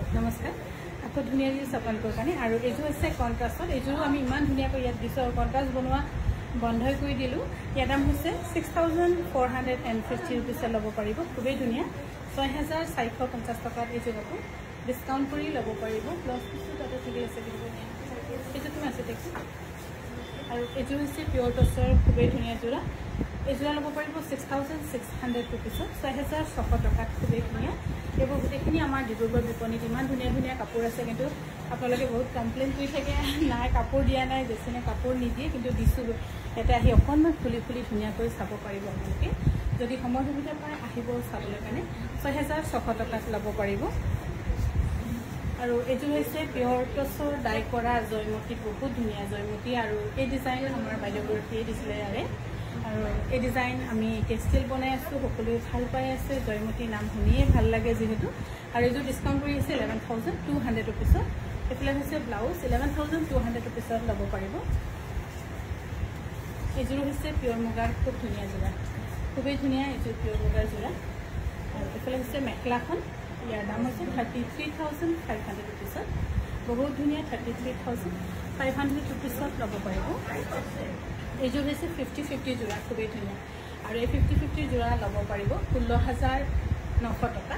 নমস্কাৰ আকৌ ধুনীয়া দিছ আপোনালোকৰ কাৰণে আৰু এইটো হৈছে কণ্ট্ৰাষ্টত এইযোৰো আমি ইমান ধুনীয়াকৈ ইয়াত দিছোঁ আৰু কণ্ট্ৰাষ্ট বনোৱা বন্ধই কৰি দিলোঁ ইয়াৰ দাম হৈছে 6450 ৰুপিছত ল'ব পাৰিব খুবেই ধুনীয়া 6450 টকাত এইযোৰ কাপোৰ ডিছকাউণ্ট কৰি ল'ব পাৰিব প্লাছ পিছটো তাতে ঠিকেই আছে কিন্তু এইটো তুমি আছে দেখি আৰু এইযোৰ হৈছে পিয়ৰ টচৰ খুবেই ধুনীয়া যোৰা এইযোৰা ল'ব পাৰিব 6600 ৰুপিছত 6600 টকাত খুবেই ধুনীয়া এইবোৰ গোটেইখিনি আমাৰ ডিব্ৰুগড় বিপণীত ইমান ধুনীয়া ধুনীয়া কাপোৰ আছে কিন্তু আপোনালোকে বহুত কমপ্লেইন কৰি থাকে নাই কাপোৰ দিয়া নাই যেনে কাপোৰ নিদিয়ে কিন্তু দিছোঁ ইয়াতে আহি অকণমান খুলি খুলি ধুনীয়াকৈ চাব পাৰিব আপোনালোকে যদি সময় সুবিধা পায় আহিব চাবলৈ কাৰণে 6600 টকাত ল'ব পাৰিব আৰু এইযোৰ হৈছে পিয়ৰ টচৰ ডাই কৰা জয়মতী বহুত ধুনীয়া জয়মতী আৰু এই ডিজাইন আমাৰ বাইদেউগৰাকীয়ে দিছিলে ইয়াৰে আৰু এই ডিজাইন আমি টেক্সটাইল বনাই আছোঁ সকলোৱে ভাল পাই আছে জয়মতী নাম শুনিয়ে ভাল লাগে যিহেতু আৰু এইযোৰ ডিছকাউণ্ট কৰি আছে 11200 ৰুপিছত এইফালে হৈছে ব্লাউজ 11200 ৰুপিছত ল'ব পাৰিব এইযোৰ হৈছে পিয়ৰ মুগাৰ খুব ধুনীয়া যোৰা খুবেই ধুনীয়া এইযোৰ পিয়ৰ মুগাৰ যোৰা আৰু এইফালে হৈছে মেখেলাখন ইয়াৰ দাম হৈছে 33500 ৰুপিছত বহুত ধুনীয়া 33500 ৰুপিছত ল'ব পাৰিব এইযোৰ হৈছে 50-50 যোৰা খুবেই ধুনীয়া আৰু এই 50-50 যোৰা ল'ব পাৰিব 16900 টকা